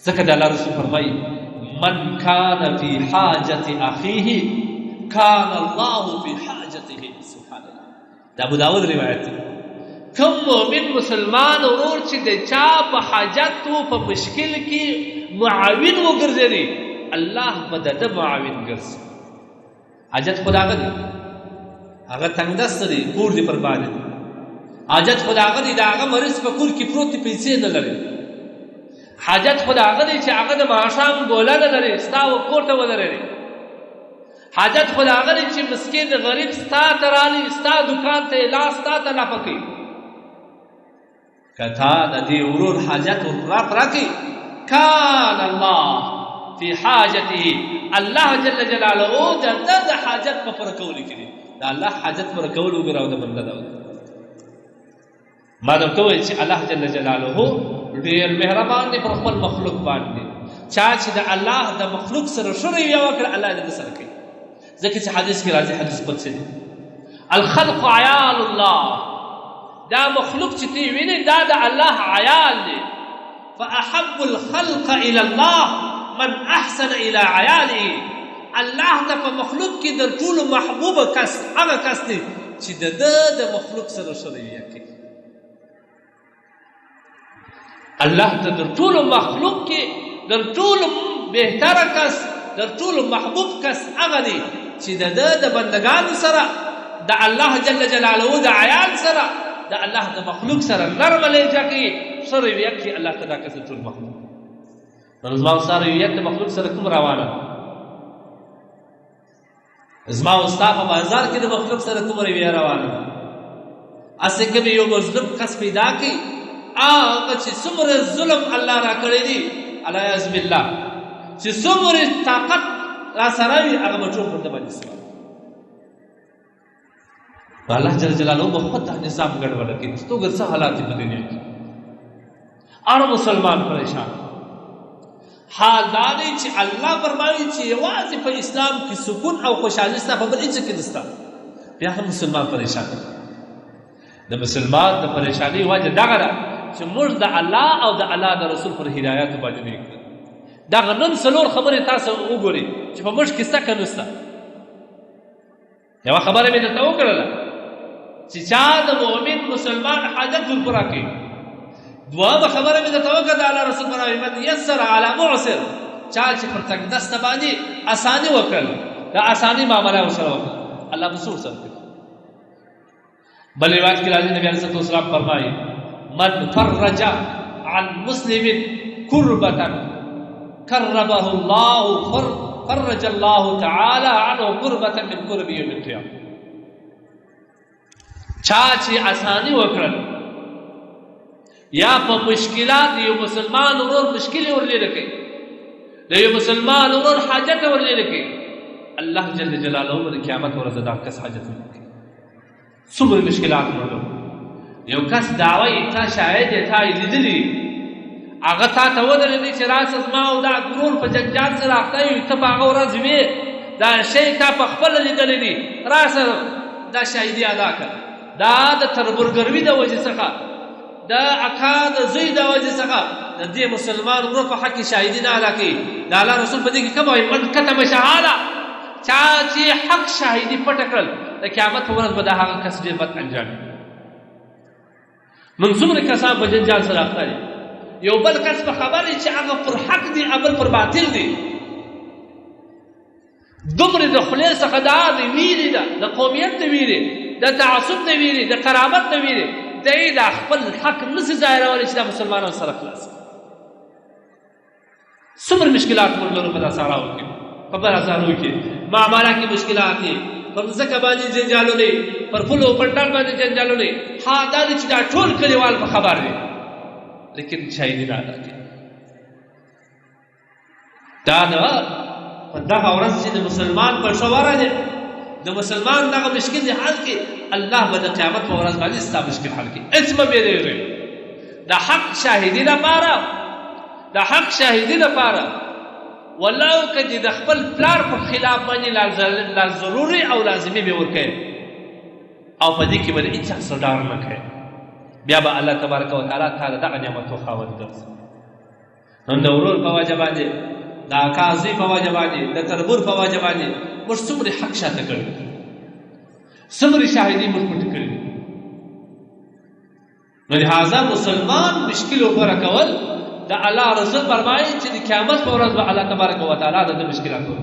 ځکه د الله رسول فرمایي من کان فی حاجة اخیه کان الله فی حاجته. سبحان الله. د ابو داود روایت دی. کوم مؤمن مسلمان ورور چې د چا په حاجت و په مشکل کې معاون وګرځېدي، الله به د ده معاون ګرځي. حاجت خو د هغه دی، هغه تنګدسته دی، کور دی پر باندې. حاجت خو د هغه دی، د هغه مریض په کور کې پروت دی، پیسې نه لري. حاجت خو د هغه دی چې هغه د ماښام ګوله نه لري، ستا و کور ته ودرېږي. حاجت خو د هغه دی چې مسکین غریب ستا ته رالي، ستا دکان ته یې لاس ستا ته لپه کوي. که تا د دې ورور حاجت ورپوره کړي، کان الله فی حاجته، الله جل جلاله د ده د حاجت په پوره کولو کې دی. د الله حاجت پوره کول وګوره او د بنده ده. ما درته وویل چې الله جل جلاله ډېر مهربان دی پر خپل مخلوق باندې. چا چې د الله د مخلوق سره ښه رویه وکړه، الله د ده سره کوي. ځکه چې حدیث کې راځي، حدیث قدسي دی، الخلق عیال الله. دا مخلوق چې تی وینې دا د الله عیال دی. فاحب الخلق الى الله من احسن الى عیاله. الله ته په مخلوق کې د ټولو محبوبه کس هغه کس دی چې د ده د مخلوق سره ښه رویه کوي. الله ته د ټولو مخلوق کې د ټولو بهتره کس، د ټولو محبوب کس هغه دی چې د ده د بندګانو سره، د الله جل جلاله د عیال سره، د الله د مخلوق سره نرمه لهجه کوي، ښه رویه کوي. الله ته دا کس د ټول مخلوق. نو زما او ستا رویه د مخلوق سره کوم روانه ده؟ زما او ستا په بازار کې د مخلوق سره کوم رویه روانه ده؟ هسې کوم یو مظلوم کس پیدا کوي، هغه چې څومره ظلم الله را کړی دی، علیاذ بالله، چې څومره طاقت را سره وي، هغه به ټول پر ده باندې سپاري. الله جل جلاله به خود دا نظام ګډوډه کړي. ته وګوره څه حالات دي په دنیا کې. هر مسلمان پریشان. حال دا دی چې الله فرمایي چې یوازې په اسلام کې سکون او خوشحالي ستا، په بل هېڅ کې نشته. بیا هم مسلمان پریشان دی. د مسلمان د پریشانۍ وجه دغه ده چې موږ د الله او د الله د رسول پر هدایاتو باندې نه کړو. دغه نن څلور خبرې تاسو وګورئ چې په موږ کې شته که نشته. یوه خبره مې درته وکړله چې چا د مؤمن مسلمان حاجت ورپوره کوي. دویمه خبره مې درته وکړه د الله رسول فرمایي من یسر علی معسر، چا چې پر تنګدسته باندې اساني وکړل، د اساني معامله ورسره وکړه، الله به څه ورسره کوي. بل روایت کې راځي نبی علیه الصلوة والسلام فرمایي من فرج عن مسلم کربة کربه الله فرج الله تعالی عنه کربة من کرب یوم القیامة. چا چې اساني وکړل یا په مشکلات یو مسلمان ورور مشکلې ورلېره کوي، د یو مسلمان ورور حاجت ورلېره کوي، الله جل جلاله د قیامت ورځ دا کس حاجت ورکوي. څومره مشکلات ورلو. یو کس دعوی تا شاهد یې تا یې لیدلي، هغه تا ته ودرېدی چې راشه زما او دا ورور په جنجال سره اخته یو، ته په هغه ورځ وې، دا شی تا په خپله لیدلی دي، راشه دا شاهدي ادا کړه. دا د تربورګروي د وجې څخه، د اکا د زوی د وجې څخه د دې مسلمان ورور په حق کې شاهدي نه ادا کوي. د الله رسول په دې کې کوم وایي من کتم شهاده، چا چې حق شاهدي پټه کړل، د قیامت په ورځ به د هغه کس ډېر بد انجام وي. من څومره کسان په جنجال سره اخته دي، یو بل کس په خبرې چې هغه پر حق دي، بل پر باطل دي، دومره د خولې څخه د ویرې ده، د قومیت د ویرې، د تعصب د ویرې، د قرابت د ویرې، دی دا خپل حق نسي ظاهرولی چې دا مسلمانانو سره خلاص کړي. څومره مشکلات موږ لرو په دا صحراو کې، په بازارونو کې، معامله کې مشکلات دي، پر ځمکه باندې جنجالونه، پر پلو پر ټال باندې جنجالونه. ها دا دی چې دا ټول کلیوال په خبر دي، لیکن شاهدي نه ادا کوي. دا نه په دغه ورځ چې د مسلمان په شواره دی، د مسلمان دغه مشکل دی حل کې، الله به د قیامت په ورځ باندې ستا مشکل حل کړي. هېڅ مه وېرېږئ. د حق شاهدي لپاره، د حق شاهدي لپاره ولو که د خپل پلار په خلاف باندې لا ضروري او لازمي به ورکوي، او په دې کې به د هېچا څه ډار نه کوي، بیا به الله تبارک وتعالی تا د دغه نعمتو خاوند ګرځي. نن د ورور په وجه باندې د اکا زوی په وجه باندې د تربور په وجه باندې موږ څومره حق شاته کړی څومره شاهدي موږ پټ کړي نو لهذا مسلمان مشکل غوره کول د الله رسول فرمایي چې د قیامت په ورځ به الله تبارک وتعالی د مشکلاتو